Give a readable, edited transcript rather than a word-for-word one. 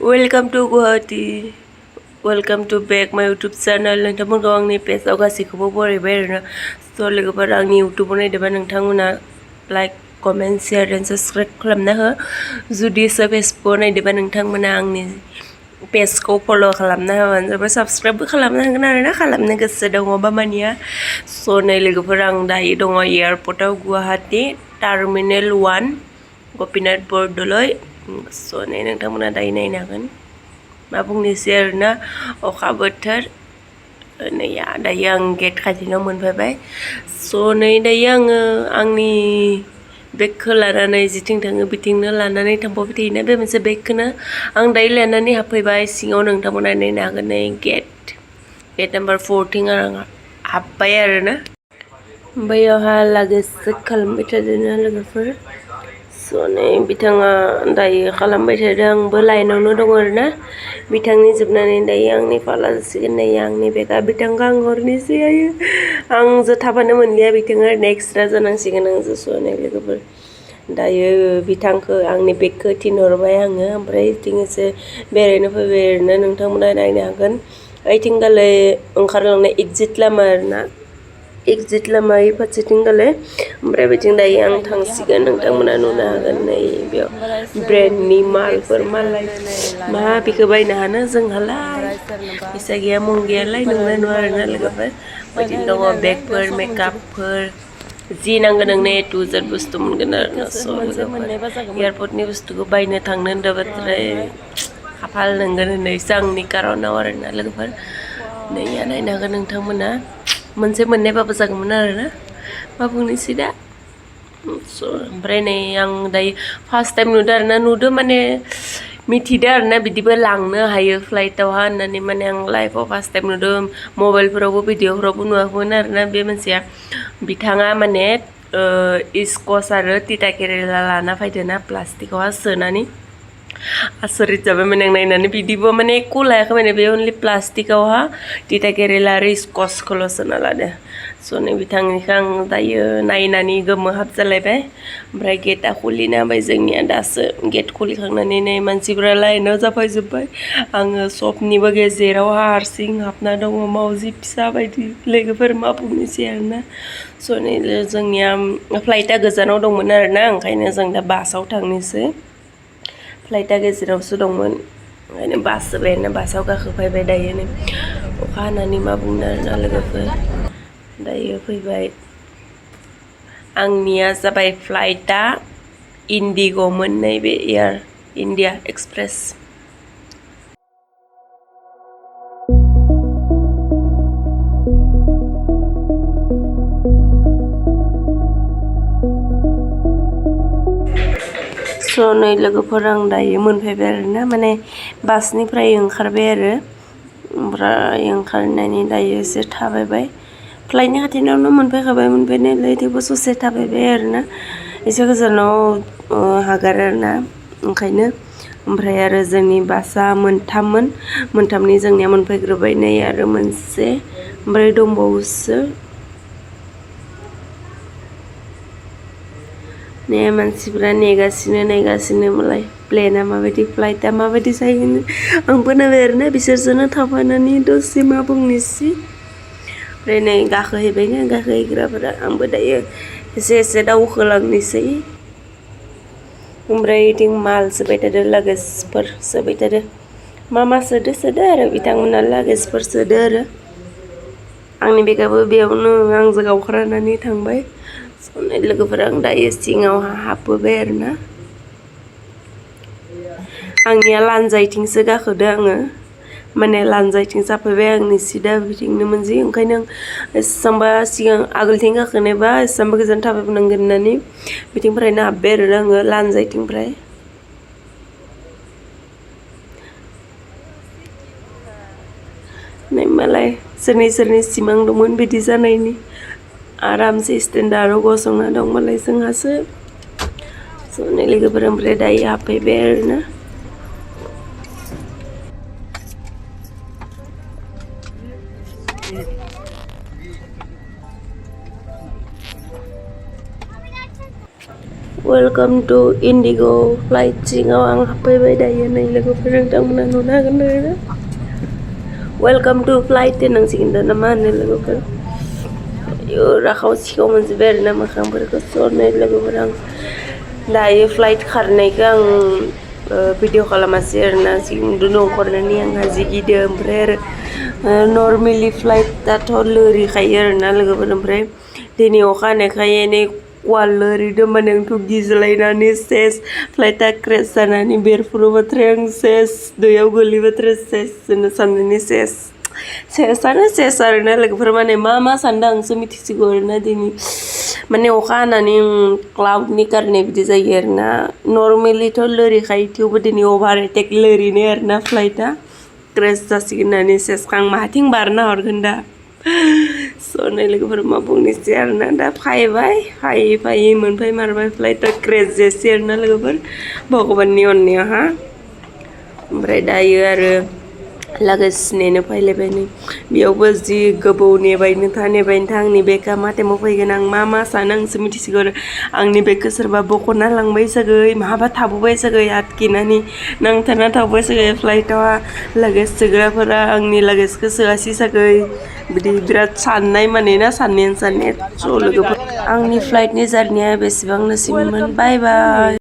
Welcome to Guwahati. Welcome to back my YouTube channel. नोंथांमोनखौ आंनि पेजआव गासैखौबो बरायबाय आरोना स' लोगोफोर आंनि इउटुबाव नायदोंबा नोंथांमोना like comment share and subscribe खालामना हो जुदि फेसबुकाव नायदोंबा नोंथांमोना आंनि पेजखौ फल' खालामना होबानो जाबाय साबस्क्राइबबो खालामनो हागोन आरोना खालामनो गोसो दङबा मानिया स' नै लोगोफोर आं दायो दङ एयारपर्टआव गुवाहाटी टार्मिनेल 1 गपिनाथ बरदलै स' नै नोंथांमोना दायो नायनो हागोन मा बुंनोसै आरोना अखा बोथोर नै दायो आं गेट खाथियाव मोनफैबाय स' नै दायो आङो आंनि बेगखौ लानानै जिथिं थाङो बिथिंनो लानानै थांबाय थायोना बे मोनसे बेगखौनो आं दायो लानानै हाबफैबाय सिङाव नोंथांमोना नायनो हागोन नै गेट नाम्बार 4 थिं आं हाबबाय आरोना बैयावहा लागेजसो खालामबाय थादोंना लोगोफोर स' नै बिथाङा दायो खालामबाय थादों आंबो लाइनावनो दङ आरोना बिथांनि जोबनानै दायो आंनि फाला जासिगोन नै आंनि बेगा बिथांखौ आं हरनोसै आंजो थाबानो मोनलिया बिथाङा एक्सट्रा जानांसिगोन आंजो स' नै लोगोफोर दायो बिथांखौ आंनि बेगखौ थिनहरबाय आङो ओमफ्राय बिथिं एसे बेरायनो फैबाय आरोना नोंथांमोना नायनो हागोन ओइथिंगालाय ओंखारलांनाय एग्जिट लामा आरोना एग्जिट लामा फारसेथिंगालाय ओमफ्राय बिथिं दायो आं थांसिगोन नोंथांमोना नुनो हागोन नै बेयाव ब्रेन्डनि मालफोर मालाय मा बेखौ बायनो हानो जोंहालाय फैसा गैया मुं गैयालाय नंना नङा आरोना लोगोफोर बिथिं दङ बेगफोर मेकआपफोर जि नांगोन नोंनो ए टु जेड बुस्थु मोनगोन आरोना स' लोगोफोर एयारपर्टनि बुस्थुखौ बायनो थांनो होनदोंबाथाय खाफाल नोंगोन होननायसो आंनि कारनाव आरोना लोगोफोर नैया नायनो हागोन नोंथांमोना मोनसे मोननायबाबो जागौमोन आरोना मा बुंनोसै दा स' ओमफ्राय नै आं दायो फार्स्ट टाइम नुदों आरोना नुदों माने मिथिदों आरोना बिदिबो लांनो हायो फ्लाइटआवहा होननानै माने आं लाइफआव फार्स्ट टाइम नुदों मबाइलफोरावबो भिडिअफोरावबो नुवाखैमोन आरोना बे मोनसेया बिथाङा माने इस्कस आरो तिता केरेला लाना फैदोंना प्लास्टिकआवहा सोनानै आसरित जाबाय माने आं नायनानै बिदिबो माने एख' लायाखै माने बे अनलि प्लास्टिकआवहा तिता केरेला आरो इस्कसखौल' सोना लादो स' नै बिथांनिखौ आं दायो नायनानै गोमोहाब जालायबाय ओमफ्राय गेटआ खुलिना होबाय जोंनिया दासो गेट खुलिखांनानै नै मानसिफ्रा लाइनाव जाफैजोब्बाय आङो सबनिबो गेजेरावहा हारसिं हाबना दङ मावजि फिसा बायदि लोगोफोर मा बुंनोसै आरोना स' नै जोंनिया फ्लाइटआ गोजानाव दंमोन आरोना ओंखायनो जों दा बासाव थांनोसै फ्लाइटआ गेजेरावसो दंमोन ओंखायनो बास जाबाय आरोना बासाव गाखोफैबाय दायो नै अखा हानानै मा बुंनो आरोना लोगोफोर दायो फैबाय आंनिया जाबाय फ्लाइटआ इन्डिग'मोन नैबे एयार इन्डिया एक्सप्रेस स' नै लोगोफोर आं दायो मोनफैबाय आरोना माने बासनिफ्राय ओंखारबाय आरो ओमफ्राय ओंखारनानै दायो एसे थाबायबाय फ्लाइटनि खाथियावनो मोनफैखाबाय मोनफैनायालाय थेवबो ससे थाबायबाय आरोना एसे गोजानाव हागार आरोना ओंखायनो ओमफ्राय आरो जोंनि बासआ मोनथामनि जोंनिया मोनफैग्रोबाय नै आरो मोनसे ओमफ्राय दंबावोसो ने मानसिफ्रा नेगासिनो मालाय प्लेनआ माबायदि फ्लाइटआ माबायदि जाहैगोन आंबो नायबाय आरोना बिसोरजोंनो थाफानानै दसे मा बुंनोसै ओमफ्राय नै गाखोहैबायना गाखोहैग्राफोरा आंबो दायो एसे दावखोलांनोसै ओमफ्राय बिथिं माल सोबाय थादों लागेजफोर सोबाय थादों मा सोदो आरो बिथांमोना लागेजफोर सोदो आरो आंनि बेगाबो बेयावनो आंजों गावख्रानानै थांबाय लोगोफोरा आं दायो सिङाव हाबबोबाय आरोना आंनिया लानजायथिंसो गाखोदो आङो माने लानजायथिं जाफैबाय आंनि सिदा बिथिंनो मोनजि ओंखायनो आं एसेबांबा सिगां आगोलथिं गाखोनायबा एसेबांबा गोजान थाबायबोनांगोन होननानै बिथिंनिफ्रायनो हाबबाय आरोना आङो लानजायथिंनिफ्राय नै मालाय सोरनि सिमां दंमोन बिदि जानायनि आरामसे स्टेन्डार्डआव गसंना दं मालाय जोंहासो स' नै लोगोफोर ओमफ्राय दायो हाबफैबाय आरोना वेलकाम टू इंडिग' फ्लाइट सिङाव आं हाबफैबाय दायो नै लोगोफोर नोंथांमोना नुनो हागोन आरो वेलकाम टू फ्लाइट होननांसिगोन दा मा होनो लोगोफोर राखाव सिखाव मोनजोब्बाय आरो ना मोखांफोरखौ स'नै लोगोफोर आं दायो फ्लाइट खारनायखौ आं भिडिअ खालामासै आरो ना उन्दुनो ओंखारनानै आंहा जि गिदों ओमफ्राय आरो नर्मेलि फ्लाइटआथ' लोरिखायो आरो ना लोगोफोर ओमफ्राय दिनै अखा हानायखाय नै वाल लोरिदों माने आंथ' गिज्लायनानै सेस फ्लाइटआ क्रेश जानानै बेरफ्रुबाथाय आं सेस दैयाव गोलैबाथाय सेस होनो साननानै सेसआनो सेस आरो ना लोगोफोर माने मा सानदों आंसो मिथिसिगौ आरो ना दिनै माने अखा हानानै क्लाउडनि कारने बिदि जायो आरो ना नर्मेलिथ' लोरिखायो थेवबो दिनै अभार एटेक लोरिनाय आरो ना फ्लाइटआ क्रेश जासिगोन होननानै सेस आं माहाथिं बारना हरगोन दा स'नै लोगोफोर मा बुंनोसै आरो ना दा फैयै मोनफैमारबाय फ्लाइटआ क्रेश जासै आरो ना लोगोफोर भगबाननि अननायाव हा ओमफ्राय दायो आरो लागेज नेनो फैलायबाय नै बेयावबो जि गोबाव नेबायनो था आंनि बेगआ मा टाइमाव फैगोन आं मा सानो आंसो मिथिसिगौ आरो आंनि बेगखौ सोरबा बख'ना लांबाय सागै माबा थाबोबाय सागै आटकिनानै नांथाना थाबोबाय सागै फ्लाइटआव लागेज सोग्राफोरा आंनि लागेजखौ सोआसै सागै बिदि बिराद साननाय माने ना साननायानो स' लोगोफोर आंनि फ्लाइटनि जार्निया बेसेबांनोसिममोन बाय बाय